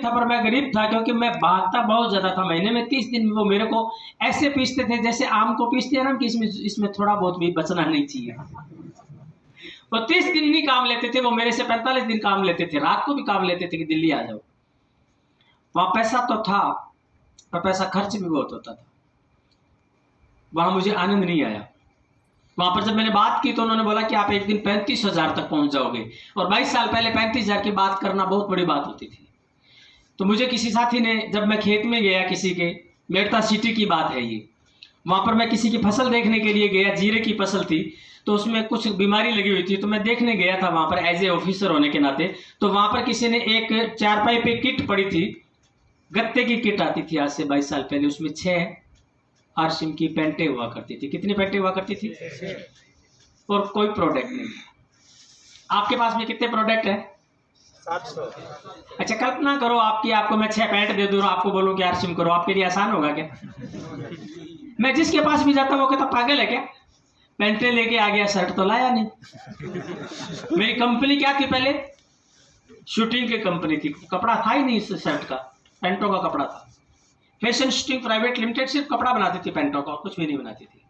था, पर मैं गरीब था क्योंकि मैं भागता बहुत ज़्यादा था। महीने में 30 दिन वो मेरे को ऐसे पीसते थे जैसे आम को पीसते हैं ना, कि इसमें थोड़ा बहुत भी बचना नहीं चाहिए। वो 30 दिन नहीं काम लेते थे, वो मेरे से 45 दिन काम लेते थे, रात को भी काम लेते थे कि दिल्ली आ जाओ। वहाँ पैसा तो था, पर पैसा खर्च भी बहुत होता था। वहाँ मुझे आनंद नहीं आया। वहां पर जब मैंने बात की तो उन्होंने बोला कि आप एक दिन 35,000 तक पहुंच जाओगे, और 22 साल पहले 35,000 की बात करना बहुत बड़ी बात होती थी। तो मुझे किसी साथी ने, जब मैं खेत में गया किसी के, मेड़ता सिटी की बात है ये, वहां पर मैं किसी की फसल देखने के लिए गया, जीरे की फसल थी, तो उसमें कुछ बीमारी लगी हुई थी, तो मैं देखने गया था वहां पर एज ए ऑफिसर होने के नाते। तो वहां पर किसी ने एक चारपाई पे किट पड़ी थी, गत्ते की किट आती थी आज से 22 साल पहले, उसमें 6 आरसीएम की पेंटे हुआ करती थी। कितनी पेंटे हुआ करती थी? और कोई प्रोडक्ट नहीं। आपके पास में कितने प्रोडक्ट है? 700। अच्छा, कल्पना करो आपको मैं 6 पैंट दे दूं और आपको बोलूं कि आरसीएम करो, आपके लिए आसान होगा क्या? मैं जिसके पास भी जाता वो कहता पागल है क्या, पेंटे लेके आ गया, शर्ट तो लाया नहीं। मेरी कंपनी क्या थी पहले? शूटिंग की कंपनी थी, कपड़ा था ही नहीं इस शर्ट का, पेंटों का कपड़ा था। फैशन शूटिंग प्राइवेट लिमिटेड सिर्फ कपड़ा बनाती थी पेंटों का, कुछ भी नहीं बनाती थी।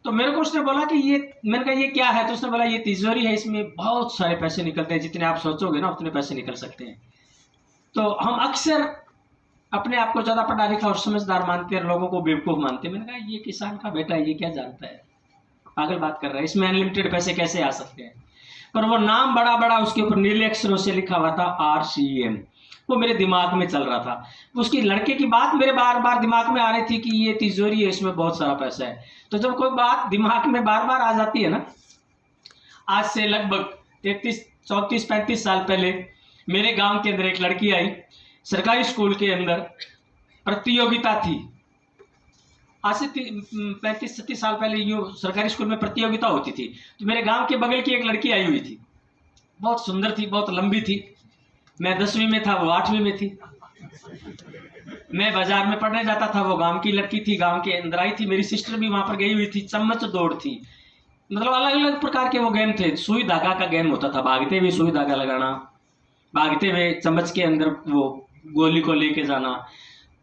तो मेरे को उसने बोला कि ये, मैंने कहा ये क्या है? तो उसने बोला ये तिजोरी है, इसमें बहुत सारे पैसे निकलते हैं, जितने आप सोचोगे ना उतने पैसे निकल सकते हैं। तो हम अक्सर अपने आप को ज़्यादा पढ़ा लिखा और समझदार मानते हैं, लोगों को बेवकूफ़ मानते हैं। मैंने कहा ये किसान का बेटा है, ये क्या जानता है, पागल बात कर रहा है, इसमें अनलिमिटेड पैसे कैसे आ सकते हैं? पर वो नाम बड़ा बड़ा उसके ऊपर नीले अक्षरों से लिखा हुआ था, आरसीएम। वो मेरे दिमाग में चल रहा था। उसकी लड़के की बात मेरे बार बार दिमाग में आ रही थी कि ये तिजोरी है, इसमें बहुत सारा पैसा है। तो जब कोई बात दिमाग में बार बार आ जाती है ना, आज से लगभग 34 साल पहले मेरे गांव के अंदर एक लड़की आई, सरकारी स्कूल के अंदर प्रतियोगिता थी। आज से 35-37 साल पहले यूँ सरकारी स्कूल में प्रतियोगिता होती थी। तो मेरे गांव के बगल की एक लड़की आई हुई थी, बहुत सुंदर थी, बहुत लंबी थी। मैं 10वीं में था, वो 8वीं में थी। मैं बाजार में पढ़ने जाता था, वो गांव की लड़की थी, गांव के अंदर आई थी। मेरी सिस्टर भी वहां पर गई हुई थी। चम्मच दौड़ थी, मतलब अलग अलग प्रकार के वो गेम थे। सुई धागा का गेम होता था, भागते हुए सुई धागा लगाना, भागते हुए चम्मच के अंदर वो गोली को लेके जाना।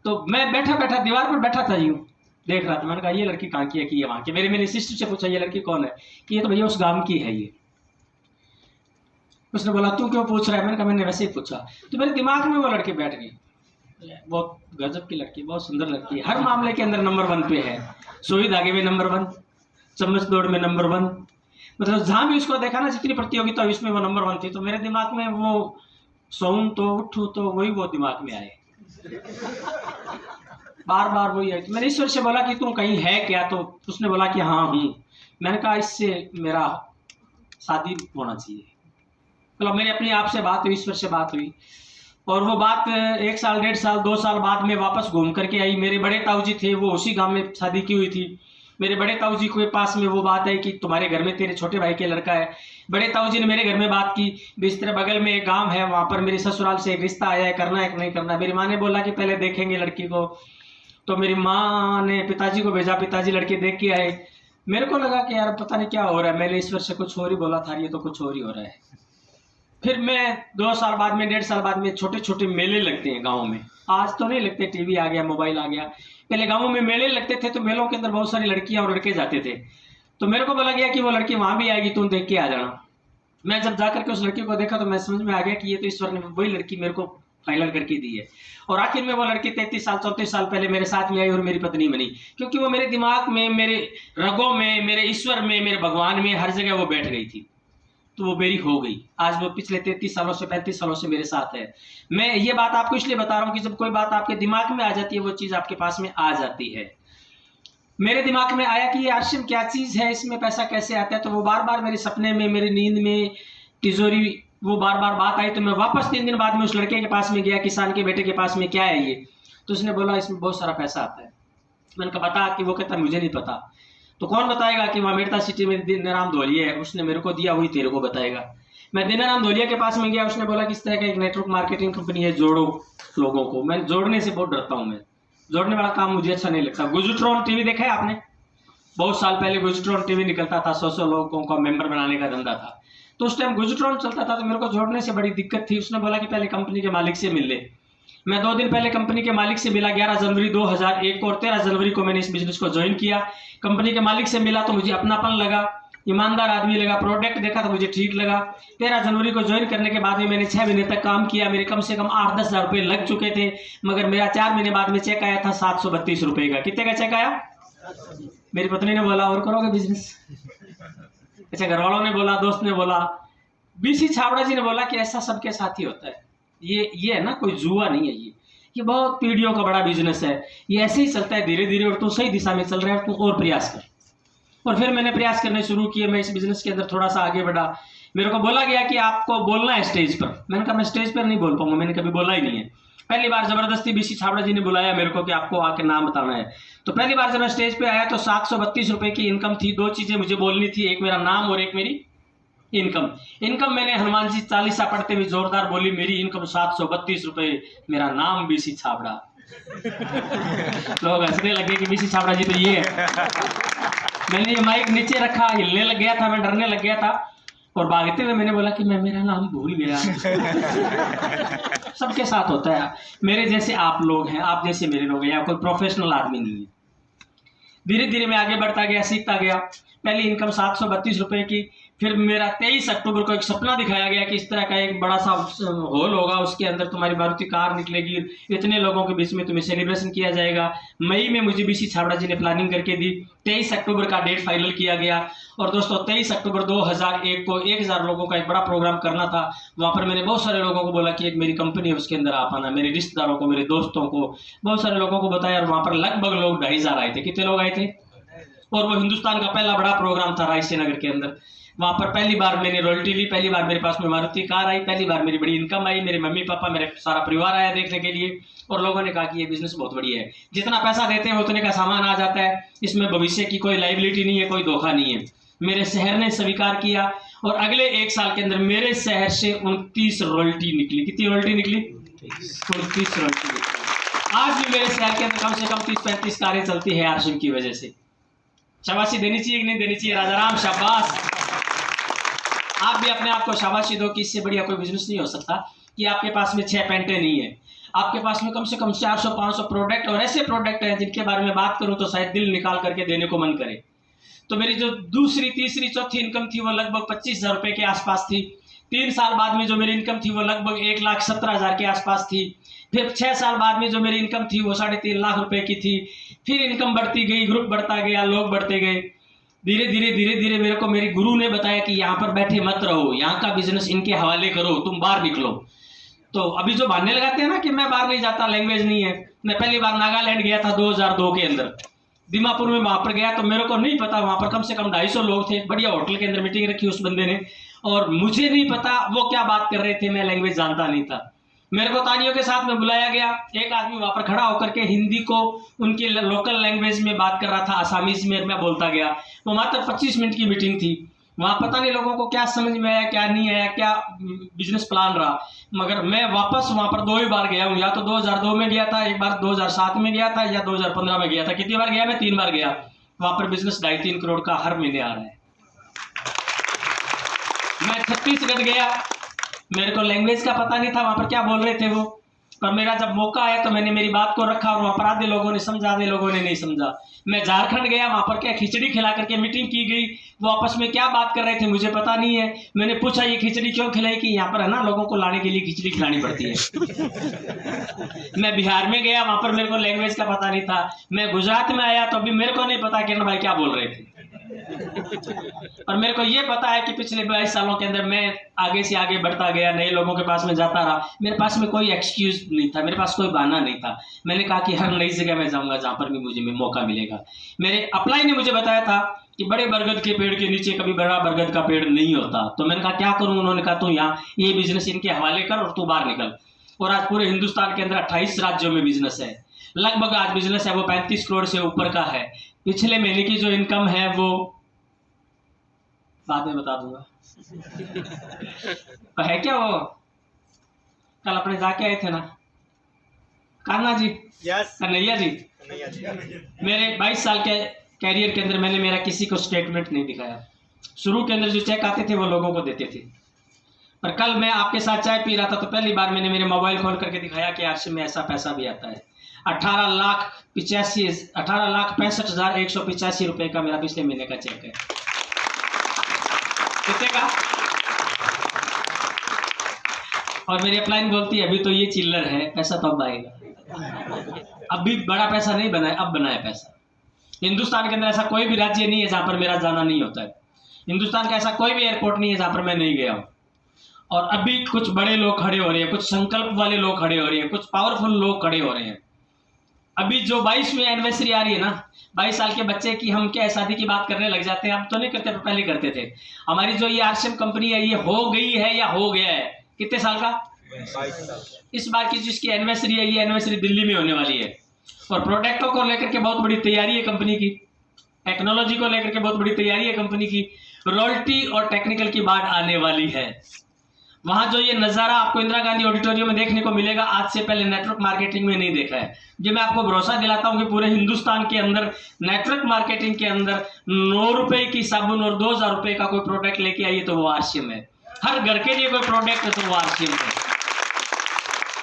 तो मैं बैठा बैठा दीवार पर बैठा था, यूं देख रहा था। मैंने कहा ये लड़की कहाँ की है, कि ये वहाँ की। मेरी सिस्टर से पूछा ये लड़की कौन है, कि ये तो भैया उस गांव की है ये। उसने बोला तू क्यों पूछ रहा है? मैंने कहा मैंने वैसे ही पूछा। तो मेरे दिमाग में वो लड़की बैठ गई, बहुत गजब की लड़की, बहुत सुंदर लड़की है, हर मामले के अंदर नंबर 1 पे है। सुई धागे में नंबर 1, चम्मच दौड़ में नंबर 1, मतलब जहां भी उसको देखा ना, जितनी प्रतियोगिता हुई उसमें वो नंबर 1 थी। तो मेरे दिमाग में वो सोऊं तो उठूं तो वही वो दिमाग में आए, बार बार वही है। तो मैंने ईश्वर से बोला कि तू कहीं है क्या? तो उसने बोला कि हाँ हूँ। मैंने कहा इससे मेरा शादी होना चाहिए। मतलब मेरी अपने आप से बात हुई, ईश्वर से बात हुई, और वो बात 1 साल 1.5 साल 2 साल बाद में वापस घूम करके आई। मेरे बड़े ताऊ जी थे, वो उसी गांव में शादी की हुई थी। मेरे बड़े ताऊ जी के पास में वो बात है कि तुम्हारे घर में तेरे छोटे भाई के लड़का है। बड़े ताऊ जी ने मेरे घर में बात की, बिस्तर बगल में एक गांव है, वहां पर मेरे ससुराल से एक रिश्ता आया है, करना है कि नहीं करना। मेरी माँ ने बोला कि पहले देखेंगे लड़की को। तो मेरी माँ ने पिताजी को भेजा, पिताजी लड़के देख के आए। मेरे को लगा कि यार पता नहीं क्या हो रहा है, मैंने ईश्वर से कुछ और ही बोला था, ये तो कुछ और ही हो रहा है। फिर मैं 2 साल बाद में, 1.5 साल बाद में, छोटे छोटे मेले लगते हैं गाँव में। आज तो नहीं लगते, टीवी आ गया, मोबाइल आ गया। पहले गाँव में मेले लगते थे, तो मेलों के अंदर बहुत सारी लड़कियां और लड़के जाते थे। तो मेरे को बोला गया कि वो लड़की वहां भी आएगी, तुम देख के आ जाना। मैं जब जाकर के उस लड़की को देखा तो मैं समझ में आ गया कि ये तो ईश्वर ने वही लड़की मेरे को फाइनल करके दी है। और आखिर में वो लड़की 33 साल 34 साल पहले मेरे साथ में आई और मेरी पत्नी बनी, क्योंकि वो मेरे दिमाग में, मेरे रगों में, मेरे ईश्वर में, मेरे भगवान में, हर जगह वो बैठ गई थी। तो वो मेरी हो गई। आज वो पिछले 33 सालों से 35 सालों से मेरे साथ है। मैं ये बात आपको इसलिए बता रहा हूँ कि जब कोई बात आपके दिमाग में आ जाती है, वो चीज़ आपके पास में आ जाती है। मेरे दिमाग में आया कि ये आरसीएम क्या चीज़ है, इसमें पैसा कैसे आता है। तो वो बार बार मेरे सपने में, मेरी नींद में तिजोरी, वो बार बार बात आई। तो मैं वापस 3 दिन बाद में उस लड़के के पास में गया, किसान के बेटे के पास में, क्या है ये? तो उसने बोला इसमें बहुत सारा पैसा आता है। मैंने कहा बता, कि वो कहता मुझे नहीं पता। तो कौन बताएगा कि वहाँ मेड़ता सिटी में दीनाराम धोलिया है, उसने मेरे को दिया, वही तेरे को बताएगा। मैं दीनाराम धोलिया के पास में गया, उसने बोला किस तरह का एक नेटवर्क मार्केटिंग कंपनी है, जोड़ो लोगों को। मैं जोड़ने से बहुत डरता हूँ, मैं जोड़ने वाला काम मुझे अच्छा नहीं लगता। गुजट्रॉन टीवी देखा है आपने? बहुत साल पहले गुजट्रॉन टीवी निकलता था, 100 लोगों का मेंबर बनाने का धंधा था। तो उस टाइम गुजरात चलता था, तो मेरे को जोड़ने से बड़ी दिक्कत थी। उसने बोला कि पहले कंपनी के मालिक से मिल ले। मैं 2 दिन पहले कंपनी के मालिक से मिला 11 जनवरी 2001 को, और 13 जनवरी को मैंने इस बिजनेस को ज्वाइन किया। कंपनी के मालिक से मिला तो मुझे अपनापन लगा, ईमानदार आदमी लगा, प्रोडक्ट देखा तो मुझे ठीक लगा। 13 जनवरी को ज्वाइन करने के बाद में मैंने 6 महीने तक काम किया। मेरे कम से कम 8-10 हज़ार रुपये लग चुके थे, मगर मेरा 4 महीने बाद में चेक आया था 732 रुपये का। कितने का चेक आया? मेरी पत्नी ने बोला और करोगे बिजनेस? अच्छा, घर वालों ने बोला, दोस्त ने बोला, बीसी छाबड़ा जी ने बोला कि ऐसा सबके साथ ही होता है, ये है ना, कोई जुआ नहीं है, ये बहुत पीढ़ियों का बड़ा बिजनेस है, ये ऐसे ही चलता है धीरे धीरे, और तू सही दिशा में चल रहा है, तू और प्रयास कर। और फिर मैंने प्रयास करने शुरू किए। मैं इस बिजनेस के अंदर थोड़ा सा आगे बढ़ा। मेरे को बोला गया कि आपको बोलना है स्टेज पर। मैंने कहा मैं स्टेज पर नहीं बोल पाऊंगा, मैंने कभी बोला ही नहीं है। पहली बार जबरदस्ती बीसी छाबड़ा जी ने बुलाया मेरे को कि आपको आके नाम बताना है। तो पहली बार जब मैं स्टेज पे आया तो 732 रुपये की इनकम थी। 2 चीजें मुझे बोलनी थी, एक मेरा नाम और एक मेरी इनकम मैंने हनुमान जी चालीसा पढ़ते हुए जोरदार बोली, मेरी इनकम 732 रुपये, मेरा नाम बीसी छाबड़ा। लोग हंसने लगे कि बीसी छाबड़ा जी तो ये है। मैंने ये माइक नीचे रखा, हिलने लग गया था, मैं डरने लग गया था, और भागते हुए मैंने बोला कि मैं मेरा नाम भूल गया। सबके साथ होता है, मेरे जैसे आप लोग हैं, आप जैसे मेरे लोग हैं, या कोई प्रोफेशनल आदमी नहीं है। धीरे धीरे मैं आगे बढ़ता गया, सीखता गया। पहली इनकम 732 रुपये की। फिर मेरा 23 अक्टूबर को एक सपना दिखाया गया कि इस तरह का एक बड़ा सा हॉल होगा, उसके अंदर तुम्हारी मारुति कार निकलेगी, इतने लोगों के बीच में तुम्हें सेलिब्रेशन किया जाएगा। मई में मुझे बीसी छाबड़ा जी ने प्लानिंग करके दी। 23 अक्टूबर का डेट फाइनल किया गया। और दोस्तों 23 अक्टूबर 2001 को 1000 लोगों का एक बड़ा प्रोग्राम करना था। वहाँ पर मैंने बहुत सारे लोगों को बोला कि एक मेरी कंपनी है, उसके अंदर आप आना। मेरे रिश्तेदारों को, मेरे दोस्तों को, बहुत सारे लोगों को बताया, और वहाँ पर लगभग लोग 2500 आए थे। कितने लोग आए थे? और वो हिंदुस्तान का पहला बड़ा प्रोग्राम था रायसी नगर के अंदर। वहाँ पर पहली बार मैंने रॉयल्टी ली, पहली बार मेरे पास में मारुति कार आई, पहली बार मेरी बड़ी इनकम आई। मेरे मम्मी पापा, मेरे सारा परिवार आया देखने के लिए, और लोगों ने कहा कि ये बिजनेस बहुत बढ़िया है, जितना पैसा देते हैं उतने का सामान आ जाता है, इसमें भविष्य की कोई लाइबिलिटी नहीं है, कोई धोखा नहीं है। मेरे शहर ने स्वीकार किया, और अगले 1 साल के अंदर मेरे शहर से 29 रॉयल्टी निकली। कितनी रॉयल्टी निकली? 29 रॉयल्टी निकली। आज भी मेरे शहर के अंदर कम से कम 30-35 कारें चलती है आरसीएम की वजह से। शाबाशी देनी चाहिए कि नहीं देनी चाहिए? राजाराम, शाबाश। आप भी अपने आप को शाबाशी दो कि इससे बढ़िया कोई बिजनेस नहीं हो सकता कि आपके पास में 6 पेंटें नहीं है, आपके पास में कम से कम 400-500 प्रोडक्ट, और ऐसे प्रोडक्ट हैं जिनके बारे में बात करूं तो शायद दिल निकाल करके देने को मन करे। तो मेरी जो दूसरी, तीसरी, चौथी इनकम थी वो लगभग 25,000 रुपये के आसपास थी। 3 साल बाद में जो मेरी इनकम थी वो लगभग 1,17,000 के आसपास थी। फिर 6 साल बाद में जो मेरी इनकम थी वो 3.5 लाख रुपए की थी। फिर इनकम बढ़ती गई, ग्रुप बढ़ता गया, लोग बढ़ते गए। धीरे धीरे मेरे को मेरे गुरु ने बताया कि यहाँ पर बैठे मत रहो, यहाँ का बिजनेस इनके हवाले करो, तुम बाहर निकलो। तो अभी जो बहाने लगाते हैं ना कि मैं बाहर नहीं जाता, लैंग्वेज नहीं है, मैं पहली बार नागालैंड गया था 2002 के अंदर, दीमापुर में। वहां पर गया तो मेरे को नहीं पता, वहां पर कम से कम 250 लोग थे। बढ़िया होटल के अंदर मीटिंग रखी उस बंदे ने, और मुझे नहीं पता वो क्या बात कर रहे थे, मैं लैंग्वेज जानता नहीं था। मेरे को तालियों के साथ में बुलाया गया। एक आदमी वहां पर खड़ा होकर के हिंदी को उनकी लोकल लैंग्वेज में बात कर रहा था, आसामीज में मैं बोलता गया। वो मात्र 25 मिनट की मीटिंग थी। वहां पता नहीं लोगों को क्या समझ में आया, क्या नहीं आया, क्या बिजनेस प्लान रहा, मगर मैं वापस वहां पर 2 ही बार गया हूँ। या तो 2002 में गया था, एक बार 2007 में गया था, या 2015 में गया था। कितनी बार गया? मैं 3 बार गया। वहां पर बिजनेस 2.5-3 करोड़ का हर महीने आ रहा है। मैं छत्तीसगढ़ गया, मेरे को लैंग्वेज का पता नहीं था वहां पर क्या बोल रहे थे वो, पर मेरा जब मौका आया तो मैंने मेरी बात को रखा, और वहां पर आधे लोगों ने समझा, आधे लोगों ने नहीं समझा। मैं झारखंड गया, वहां पर क्या खिचड़ी खिला करके मीटिंग की गई। वो आपस में क्या बात कर रहे थे मुझे पता नहीं है। मैंने पूछा ये खिचड़ी क्यों खिलाई? कि यहाँ पर है ना, लोगों को लाने के लिए खिचड़ी खिलानी पड़ती है। मैं बिहार में गया, वहां पर मेरे को लैंग्वेज का पता नहीं था। मैं गुजरात में आया तो अभी मेरे को नहीं पता कि भाई क्या बोल रहे थे। और मेरे को ये पता है कि पिछले 22 सालों के अंदर मैं आगे से आगे बढ़ता गया, नए लोगों के पास में जाता रहा। मेरे पास में कोई एक्सक्यूज नहीं था, मेरे पास कोई बहाना नहीं था। मैंने कहा कि हर नई जगह मैं जाऊंगा जहां पर भी मुझे मौका मिलेगा। मेरे अप्लाई ने मुझे बताया था कि बड़े बरगद के पेड़ के नीचे कभी बड़ा बरगद का पेड़ नहीं होता। तो मैंने कहा क्या करूं? उन्होंने कहा तू यहाँ ये बिजनेस इनके हवाले कर और तू बाहर निकल। और आज पूरे हिंदुस्तान के अंदर 28 राज्यों में बिजनेस है। लगभग आज बिजनेस है वो 35 करोड़ से ऊपर का है। पिछले महीने की जो इनकम है वो बाद में बता दूंगा। तो है क्या वो कल अपने जाके आए थे ना, कान्हा जी, कन्हैया जी। मेरे 22 साल के कैरियर के अंदर मैंने मेरा किसी को स्टेटमेंट नहीं दिखाया। शुरू के अंदर जो चेक आते थे वो लोगों को देते थे। पर कल मैं आपके साथ चाय पी रहा था तो पहली बार मैंने मेरे मोबाइल खोल करके दिखाया कि आरसी में ऐसा पैसा भी आता है। 18,65,185 रुपए का मेरा पिछले महीने का चेक है। कितने का? और मेरी अपलाइन बोलती है अभी तो ये चिल्लर है, पैसा तो अब आएगा। अभी बड़ा पैसा नहीं बना है, अब बना है पैसा। हिंदुस्तान के अंदर ऐसा कोई भी राज्य नहीं है जहां पर मेरा जाना नहीं होता है। हिंदुस्तान का ऐसा कोई भी एयरपोर्ट नहीं है जहां पर मैं नहीं गया हूं। और अभी कुछ बड़े लोग खड़े हो रहे हैं, कुछ संकल्प वाले लोग खड़े हो रहे हैं, कुछ पावरफुल लोग खड़े हो रहे हैं। अभी जो 22वीं एनिवर्सरी आ रही है ना, 22 साल के बच्चे की हम क्या शादी की बात करने लग जाते हैं। अब तो नहीं करते, पहले करते थे। हमारी जो ये आरसीएम कंपनी है ये हो गई है या हो गया है? कितने साल का? 22 साल। इस बार की जिसकी एनिवर्सरी है ये एनिवर्सरी दिल्ली में होने वाली है। और प्रोडक्टों को लेकर के बहुत बड़ी तैयारी है कंपनी की, टेक्नोलॉजी को लेकर के बहुत बड़ी तैयारी है कंपनी की, रॉयल्टी और टेक्निकल की बात आने वाली है। वहां जो ये नज़ारा आपको इंदिरा गांधी ऑडिटोरियम में देखने को मिलेगा, आज से पहले नेटवर्क मार्केटिंग में नहीं देखा है। जो मैं आपको भरोसा दिलाता हूं कि पूरे हिंदुस्तान के अंदर नेटवर्क मार्केटिंग के अंदर 9 रुपए की साबुन और 2,000 रुपए का कोई प्रोडक्ट लेके आइए तो वो आरसीएम है। हर घर के लिए कोई प्रोडक्ट है तो वो आरसीएम है।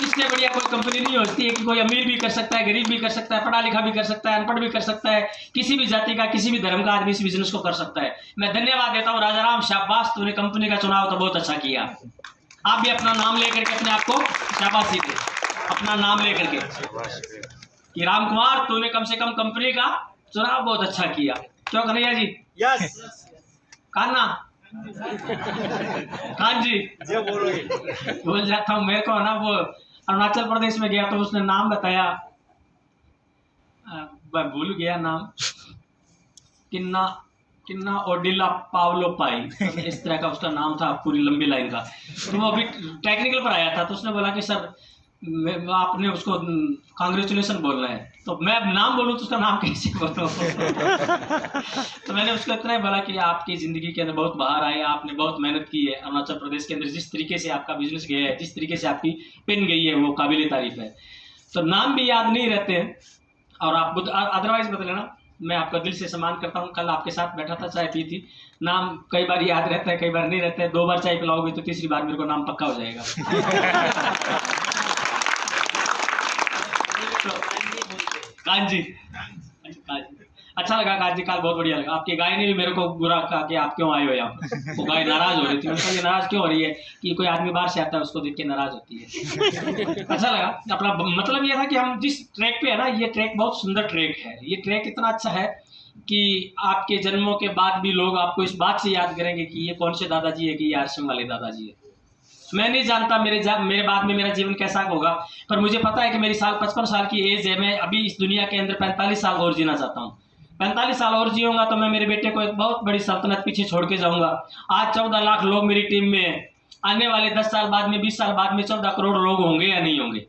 इससे बढ़िया कोई कंपनी नहीं होती है कि कोई अमीर भी कर सकता है, गरीब भी कर सकता है, पढ़ा लिखा भी कर सकता है, अनपढ़ भी कर सकता है, किसी भी जाति का, किसी भी धर्म का आदमी इस बिजनेस को कर सकता है। मैं धन्यवाद देता हूँ राजाराम, शाबाश, तूने कंपनी का चुनाव तो बहुत अच्छा किया। आप भी अपना नाम लेकर के अपने आप को शाबाशी दे, अपना नाम लेकर के कि राम कुमार तूने कम से कम कंपनी का चुनाव बहुत अच्छा किया। क्यों कन्हैया जी? यस। कान्ना खान जी बोल जाता हूँ। मेरे को ना वो अरुणाचल प्रदेश में गया तो उसने नाम बताया, भूल गया नाम, किन्ना ओडिला पावलो पाई, इस तरह का उसका नाम था, पूरी लंबी लाइन का। तो वो अभी टेक्निकल पर आया था तो उसने बोला कि सर आपने उसको कांग्रेचुलेशन बोलना है। तो मैं नाम बोलूँ तो उसका नाम कैसे बोलूँ? तो मैंने उसको इतना ही बोला कि आपकी ज़िंदगी के अंदर बहुत बाहर आए, आपने बहुत मेहनत की है। अरुणाचल प्रदेश के अंदर जिस तरीके से आपका बिजनेस गया है, जिस तरीके से आपकी पिन गई है वो काबिल तारीफ है। तो नाम भी याद नहीं रहते हैं और आप अदरवाइज बता लेना, मैं आपका दिल से सम्मान करता हूँ। कल आपके साथ बैठा था, चाय पी थी, नाम कई बार याद रहता है, कई बार नहीं रहता है। 2 बार चाय पिलाओगे तो तीसरी बार मेरे को नाम पक्का हो जाएगा। कान जी, अच्छा लगा कान जी, काल बहुत बढ़िया लगा। आपकी गाय ने भी मेरे को बुरा कहा कि आप क्यों आए हो यहाँ पर। वो गाय नाराज हो रही थी। उनका नाराज क्यों हो रही है कि कोई आदमी बाहर से आता है उसको देख के नाराज होती है। अच्छा लगा। अपना मतलब ये था कि हम जिस ट्रैक पे है ना, ये ट्रैक बहुत सुंदर ट्रैक है। ये ट्रैक इतना अच्छा है कि आपके जन्मों के बाद भी लोग आपको इस बात से याद करेंगे कि ये कौन से दादाजी है, कि ये आरसीएम वाले दादाजी है। मैं नहीं जानता मेरे बाद में मेरा जीवन कैसा होगा, पर मुझे पता है कि मेरी 55 साल की एज है। मैं अभी इस दुनिया के अंदर 45 साल और जीना चाहता हूँ। 45 साल और जीऊंगा तो मैं मेरे बेटे को एक बहुत बड़ी सल्तनत पीछे छोड़ के जाऊंगा। आज 14 लाख लोग मेरी टीम में हैं। आने वाले 10 साल बाद में, 20 साल बाद में 14 करोड़ लोग होंगे या नहीं होंगे।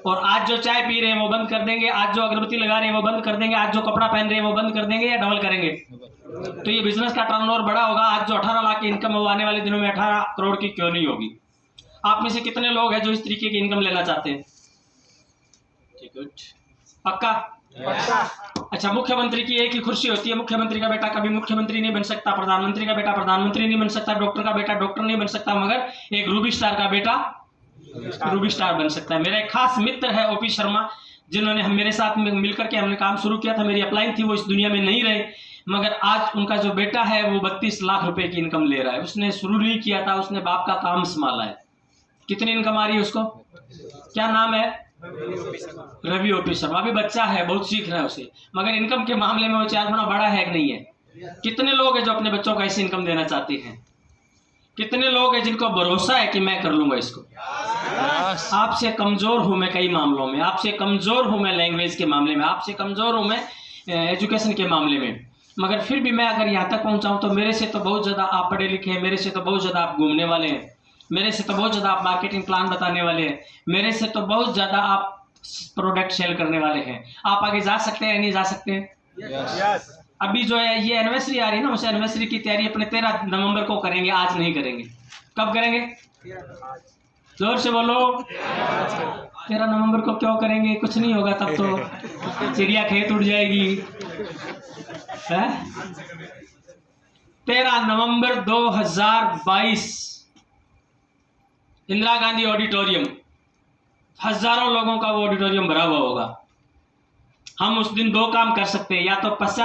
और आज जो चाय पी रहे हैं वो बंद कर देंगे, आज जो अगरबत्ती लगा रहे हैं वो बंद कर देंगे, आज जो कपड़ा पहन रहे हैं वो बंद कर देंगे या डबल करेंगे। तो ये बिजनेस का टर्नओवर बड़ा होगा। आज जो 18 लाख की इनकम वो आने वाले दिनों में 18 करोड़ की क्यों नहीं होगी। आप में से कितने लोग हैं जो इस तरीके की इनकम लेना चाहते हैं? पक्का? अच्छा, मुख्यमंत्री की एक ही कुर्सी होती है। मुख्यमंत्री का बेटा कभी मुख्यमंत्री नहीं बन सकता, प्रधानमंत्री का बेटा प्रधानमंत्री नहीं बन सकता, डॉक्टर का बेटा डॉक्टर नहीं बन सकता, मगर एक रूबी स्टार का बेटा रूबी स्टार बन सकता है। मेरा एक खास मित्र है ओपी शर्मा, जिन्होंने मेरे साथ मिलकर के हमने काम शुरू किया था। मेरी अपलाइन थी, वो इस दुनिया में नहीं रहे, मगर आज उनका जो बेटा है वो 32 लाख रुपए की इनकम ले रहा है। उसने शुरू नहीं किया था, उसने बाप का काम संभाला है। कितनी इनकम आ रही है उसको? क्या नाम है? रवि ओपी शर्मा। अभी बच्चा है, बहुत सीख रहा है उसे, मगर इनकम के मामले में वो 4 गुना बड़ा है कि नहीं है? कितने लोग हैं जो अपने बच्चों को ऐसी इनकम देना चाहते हैं? कितने लोग हैं जिनको भरोसा है कि मैं कर लूंगा इसको? आपसे कमजोर हूं मैं कई मामलों में, आपसे कमजोर हूं मैं लैंग्वेज के मामले में, आपसे कमजोर हूं मैं एजुकेशन के मामले में, मगर फिर भी मैं अगर यहाँ तक पहुंचाऊं तो मेरे से तो बहुत ज्यादा आप पढ़े लिखे हैं, मेरे से तो बहुत ज्यादा आप घूमने वाले हैं, मेरे से तो बहुत ज्यादा आप मार्केटिंग प्लान बताने वाले हैं, मेरे से तो बहुत ज्यादा आप प्रोडक्ट सेल करने वाले हैं। आप आगे जा सकते हैं या नहीं जा सकते हैं? yes. अभी जो है ये एनिवर्सरी आ रही है ना, उस एनिवर्सरी की तैयारी अपने 13 नवंबर को करेंगे, आज नहीं करेंगे। कब करेंगे? जोर से बोलो। 13 नवंबर को क्यों करेंगे? कुछ नहीं होगा तब तो चिड़िया खेत उड़ जाएगी है? 13 नवंबर 2022 इंदिरा गांधी ऑडिटोरियम, हजारों लोगों का वो ऑडिटोरियम भरा हुआ होगा। हम उस दिन 2 काम कर सकते हैं, या तो पश्चात